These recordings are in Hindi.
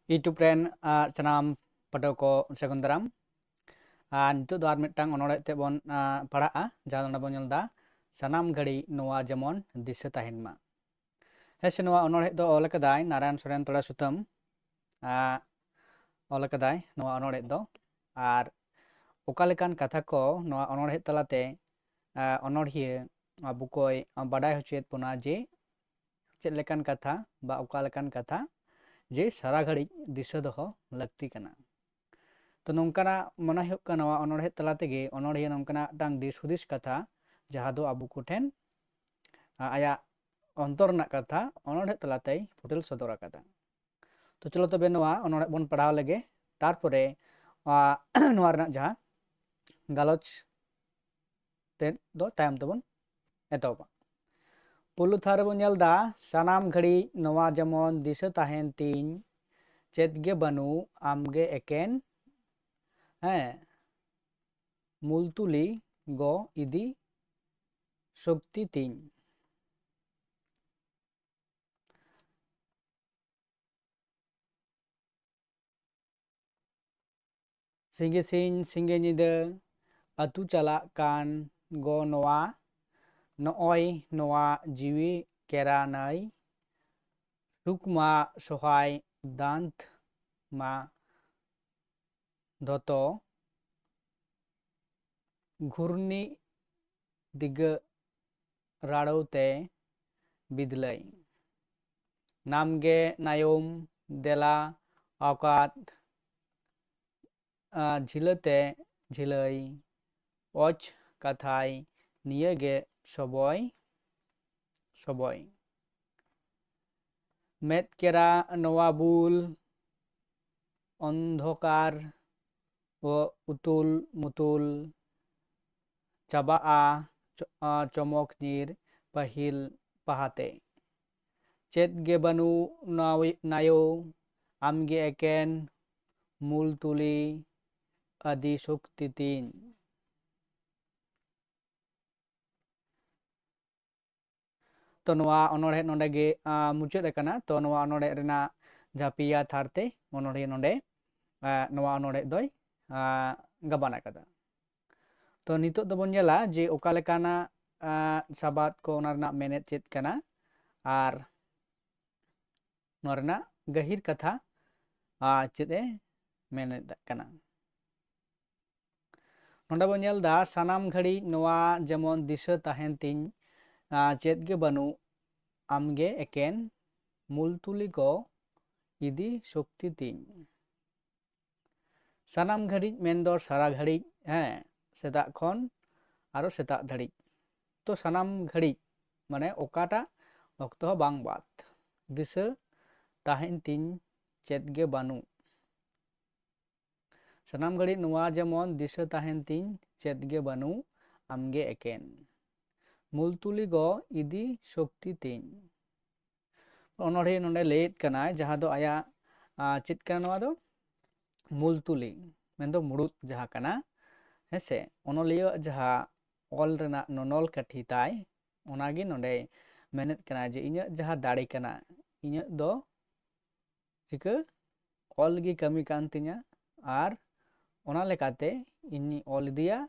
यूट्यूब रेन सनाम पटो को सगुन दाराम नितो दो आर मिटटांग अनोड़े ते बोन पढ़ाआ जहां नोंडे बोन नेलदा सनाम घड़ी नोआ जेमन दिशा ताहेन मा हेसे नोआ अनोड़े दो ऑल कदाय नारायण सोरेन तोड़ा सुतम ऑल कदाय नोआ अनोड़े दो आर ओकालेकान कथा को नोआ अनोड़े तलाते अनोड़िए आबू कोई बाडाय होचेत पोना जे चेद लेकान कथा बा ओकालेकान कथा जे सारा घड़ी दिशा दोहो लगती कना तो नौकाना मना होना अनोड़े तला तेगे अनोड़िए नौकाना डांग दिस हुदिस कथा जहाँ दो आबू कोठेन आया अंतर ना कथा अनोड़े तलाते फुटेल सदर कथा तो चलो तबे नोआ अनोड़े बन पढ़ाव लगे तारपरे नोआ रना जहाँ गालोच ते दो तायम तबन एतोबा पुलु थार बन नेलदा सानाम घड़ी नोआ जेमन दिशा ताहेन तीन चेदगे बनू आमगे एकेन मूलतुली गो इदी शक्ति तीन सिंगे सिंह सिंगे निदे अतु चला कान गो नोआ नॉय नोआ जीवी केरा नाई सुकमा सोहाय दांत मा धोतो घूर्णी दिग राड़ोते बिदलई नामगे नायोम देला औकात झिलते झिलई ओच कथाई नियगे सबय सबय मेद केरा नवाबुल अंधकार व उतुल मुतुल चाबा चमक नीर पहिल पहाते चेदगे बनू नायो आमगे एकेन मूल तुली आदि शक्ति तीन तो नोआ अनोड़े नोंडे गे मुचाद अकना तो नोआ अनोड़े रेना जापिया थारते अनोड़े नोंडे नोआ अनोड़े दोय गाबान अकदा तो नितो दोबन नेला जे ओका लेकाना साबात को ओना रेना मेनेद चेद कना आर नोआ रेना गहिर कथा चेदे मेनेद कना नोंडे बन नेलदा सानाम घड़ी नोआ जेमन दिशा ताहेन तीन चेदगे बनू आमगे एकेन मूलतुली को इदी शक्ति तीन सानाम घड़ी मेनदो सारा घड़ी सेता खन आरो सेता धड़ी तो सानाम घड़ी माने ओकाटा अक्तो बांग बात दिशा ताहेन तीन चेदगे बनू सानाम घड़ी नोआ जेमन दिशा ताहेन तीन चेदगे बनू आमगे एकेन मूलतुली गो इदी शक्ति तीन अनोड़े नोंडे लेत कनाय जहाँ दो आया चेद कना नोआ दो मूलतुली मेनदो मुड़ुत जहाँ कना हेसे अनोलियो जहाँ ऑल रेना नोनोल काठी ताय ओनागे नोंडे मेनेद कना जे इन्या जहाँ दाड़ी कना इन्या दो चिका ऑल गी कमी कान तिन्या आर ओना लेकाते इन्नी ऑल दिया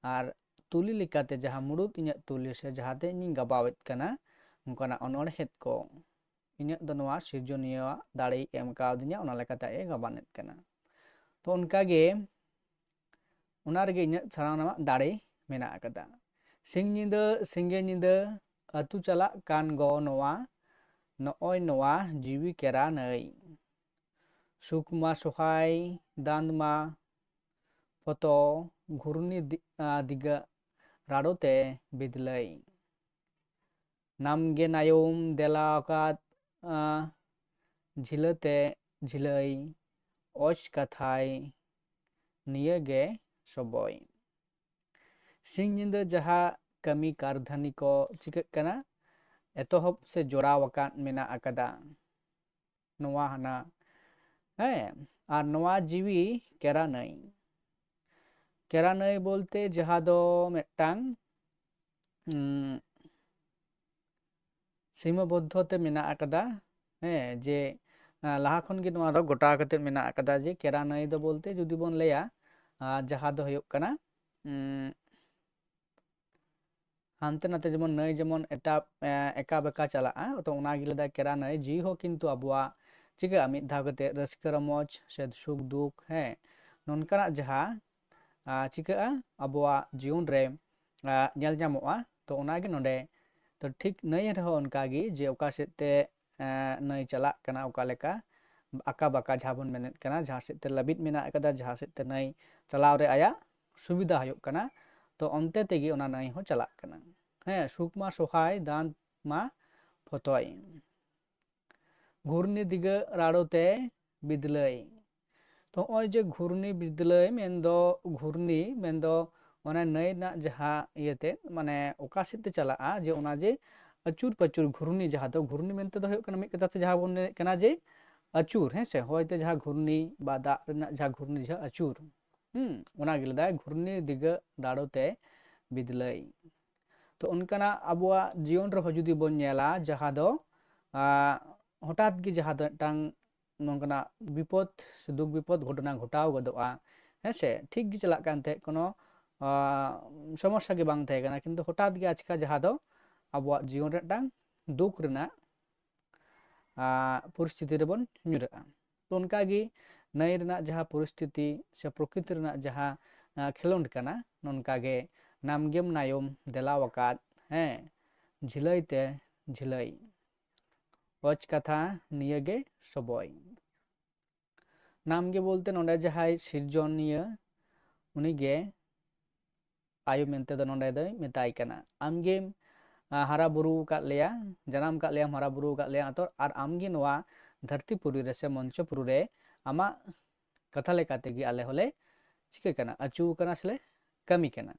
आर तुली लेकाते जहाँ मुड़ुत इन्या तुली से जहाँते इन्नी गबावेत कना उनकाना अनोड़हेत को इन्या दो नोआ सिरजनिया दाड़ी एम कावदिन्या ओना लेकाते गबानेत कना तो उनकागे उना रेगे इन्या सारानामा दाड़ी मेना अकदा सिंगे निंदा अतु चला कान गो नोआ नॉय नोआ जीवी केरा नई सुकमा सोहाय दांदमा फतो घूर्णी दिगा राड़ोते बिदलई नामगे नायोम देला औकात झिलते झिलई ओच कथाई नियगे सबय सिंह निंदा जहाँ कमी कारधानी को चिकक कना एतोहब से जोड़ाव अकान मेना अकदा नोआ हना आर नोआ जीवी केरा नई बोलते जहाँ दो मिट्टांग सीमाबद्धते मेना अकदा जे laha khon gi noa do gota kate mena akada je kera nai do bolte judi bon leya jaha do hoyok kana hante nate jemon nai jemon eta eka beka chalaa to ona gi leda kera nai ji ho kintu abwa chiga mid dhaw kate raska ramoj se suk duk he nonkana jaha चिका Abwa जीवन रे ñel ñamoa तो ओनागे नोडे तो ठीक नई रहो उनकागी जे ओका सेते नई चलाक कना ओका लेका आका बाका झाबन मेनेत कना जहाँ सेते लबित मेना कदा जहाँ सेते नई चलाव रे आया सुविधा हयुक कना तो अंते तेगी ओना नई हो चलाक कना हे सुकमा सोहाय दान मा फतोय घूर्णी दिग राड़ोते बिदलई तो ओय जे घूर्णी बिदलई मेनदो घूर्णी मेनदो ओना नई ना जहाँ इयते माने ओका सेते चलाआ जे ओना जे अचूर पचूर घूर्णी जहाँ तो घूर्णी मेनते दो हयुक कना मिद कथा ते जहाँ बोन कना जे अचूर है से होयते जहाँ घूर्णी बा दाग रेना जहाँ घूर्णी जहाँ अचूर ओना गिलदा घूर्णी दिग दाड़ोते बिदलई तो उनकना अबुआ जीवन रे जुदी बोन नेला जहाँ दो हठात गी जहाँ दो टांग नोंकना विपद से दुख विपद घटना घटाव गदोआ हेसे ठीक गी चला कान थे कोनो समस्या गे बांग थे कना किंतु हठात गे आचका जहाँ दो अबुआ जीवन रे टांग दुख रेना परिस्थिति रे बोन ᱧᱩᱨᱟᱜᱼᱟ तो उनका गी नई रेना जहाँ परिस्थिति से प्रकृति रेना जहाँ खेलोंड कना नोनका गे नामगेम नायम देलावकात हैं झिलईते झिलई ओच कथा नियगे सबय नामगे बोलते नोंडे जहाय सिरजनिय उनिगे आयु मेनते दो नोंडे दो मेताय कना आमगे हारा बुरु का लेया जनाम का लेया हारा बुरु का लेया तो आर आमगे नोआ धरती पुरी रे से मंच पुरु रे आमा कथा लेकाते गी आले होले चिके कना अचू कना सले कमी कना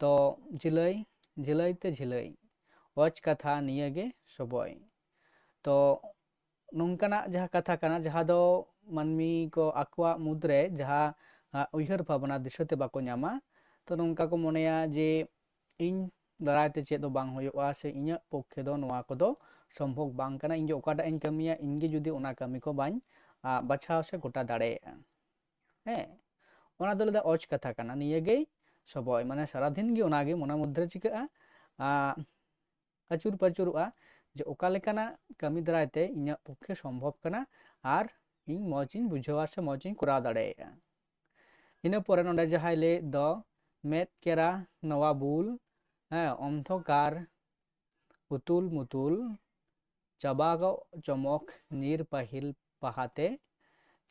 तो झिलई झिलईते झिलई ओच कथा नियगे सबय तो नोंकना जहाँ कथा कना जहाँ दो मानमी को आकवा मुद्रे जहाँ उयहर भावना दिशते बाको ᱧᱟᱢᱟ तो नोंका को मोनेया जे इन दारायते चेद दो बांग होयोआ से इᱧ पक्षे दो नोआ को दो संभव बांग कना इन जो ओकाटा इन कमिया इनगे जुदी ओना कमी को बाñ बचाव से गोटा दाड़ेया हे ओना दो लदा ओच कथा कना नियगे सबय माने सारा दिन गे ओनागे मोना मुद्रे चिका अचूर पचूरुआ जे ओका लेकाना कमी दारायते इᱧ पक्षे संभव कना आर इन मौजिन बुझावा से मौजिन कुरा दाड़ेया इन परे नोंडे जहाय ले दो मेद केरा नवा बुल अंधकार उतुल मुतुल चबागो चमक नीर पाहिल पहाते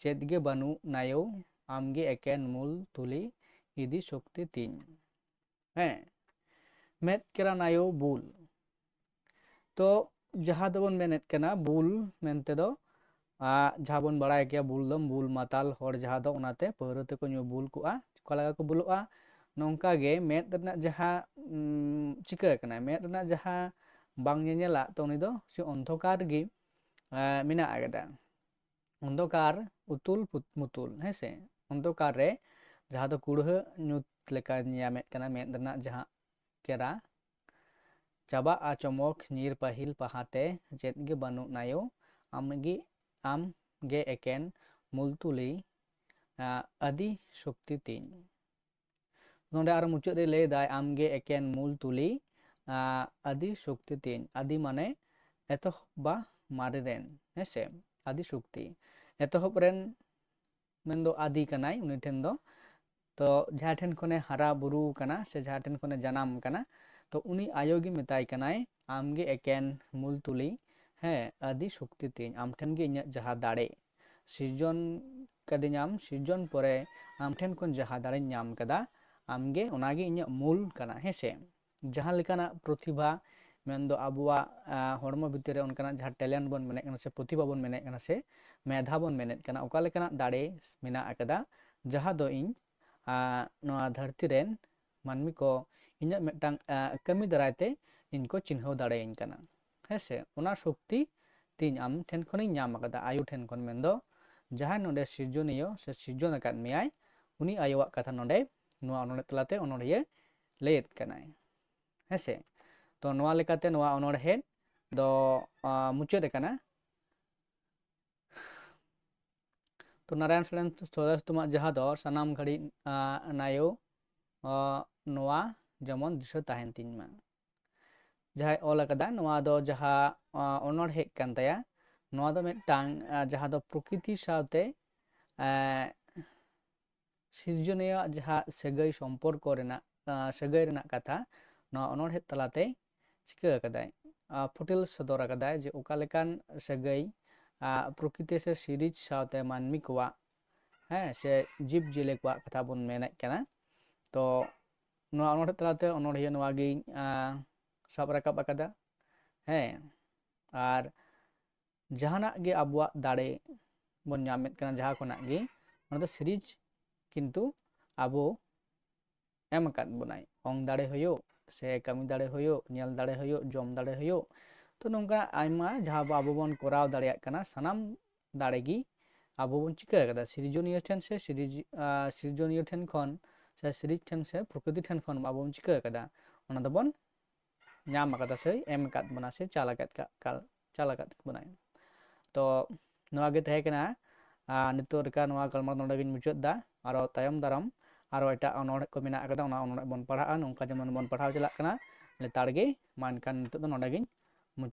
चेदगे बानु नायो आमगे एकेन मूल तुली इदी शक्ति तीन मेद केरा नायो बुल तो जहाँ दोबन मेनेत कना बुल मेनते दो जहाँ बन बड़ाय गया बुलदम बुल माताल हर जहाँ दो ओनाते पहरते को ᱧᱩ बुल कुआ कलागा को बुलुआ नोंका गे मेद रना जहाँ चिका कना मेद रना जहाँ बांग ñeñela तो उनी दो से अंधकार गे मिना आगदा अंधकार उतुल मुतुल हेसे अंधकार रे जहाँ दो कुड़ह ñut लेका ñamet कना मेद रना जहाँ केरा चाबा आ चमक ᱧᱤᱨ पाहिल पहाते चेत गे बानु नायो आमगी आम गे एकेन मुलतुली आदि शक्ति तीन नोंडे आर मुचाद रे लय दाय आम गे एकेन मुलतुली आदि शक्ति तीन आदि माने एतहब बा मारे रेन हेसे आदि शक्ति एतहब रेन मेनदो आदि कनाय उनी ठेन दो तो जहाँ ठेन खने हारा बुरु कना से जहाँ ठेन खने जनाम कना तो उनी आयोगी मेताय कनाय आमगे एकेन मुलतुली है आदि शक्ति तीन आम ठेन गे इᱧ जहाँ दाड़े सिरजन कदिᱧाम सिरजन परे आम ठेन खन जहाँ दाड़े ñाम कदा आमगे ओनागे इᱧ मूल कना हेसे जहाँ लेकाना प्रतिभा मेनदो आबुआ हड़मो भितर उनकाना जहाँ टैलेंट बन मेने कना से प्रतिभा बन मेने कना से मेधा बन मेने कना ओका लेकाना दाड़े मेना आकदा जहाँ दो इñ नोआ धरती रेन मानमी को इᱧ मेटांग कमी दारायते इñ को चिन्हाव दाड़ेयाñ कना हेसे ओना शक्ति तीन आम ठेन खनिñ ñाम आकदा आयु ठेन खन मेनदो जहाँ नोडे सिरजनियो से सिरजन आकाद मेयाय उनी आयुवाक कथा नोडे नोआ ओनोड़े तलाते ओनोड़िये लैत कनाय हेसे तो नोआ लेकाते नोआ ओनोड़े दो मुचाद कना तो नारायण सरेन सोरेन तुमा जहाँ दो सनाम घड़ी नायो नोआ जेमन दिशा ताहेन तीन मा जहाँ ओल कदा नोआ दो जहाँ ओनर हेक कान ताया नोआ दो मिदटांग जहाँ दो प्रकृति साथे सिरजनीय जहाँ सगई सम्पर्क रेना सगई रेना कथा नोआ ओनर हेक तलाते चिका कदाय फुटिल सदर कदाय जे ओका लेकान सगई प्रकृति से सिरिज साथे मानमी कोवा हैं से जीव जिले कोवा कथा बन मेने कना तो नोआ ओनर तलाते ओनर हिया नोआ गी सब राकाब अकदा हैं और जहाना गे अबुआ दाड़े बन नामेद कना जहाँ खना गे ओना सिरिज किंतु आबो एम अकाद बनाय ओंग दाड़े होयो से कमी दाड़े होयो नेल दाड़े होयो जम दाड़े होयो तो नोंका आयमा जहाँ आबो बन कोराव दाड़ेयाग कना सनाम दाड़े गी आबो बन चिका कदा सिरजनीय ठेन से सिरजनीय ठेन खन से सिरिज ठेन से प्रकृति ठेन खन आबो बन चिका कदा ओना दो बन नाम अकादा से एम अकाद बना से चालाकाद बनाय तो नोआ गे तहे कना नितो रेका नोआ गलमार नोडे गिन मुचाद दा आरो तायम दाराम आरो एटा अनोड़ को मेना अकदा ओना अनोड़ बन पढ़ाआ नोंका जेमन बन पढ़ाव चलाक कना लेतार गे मान कान नितो दो नोडे गिन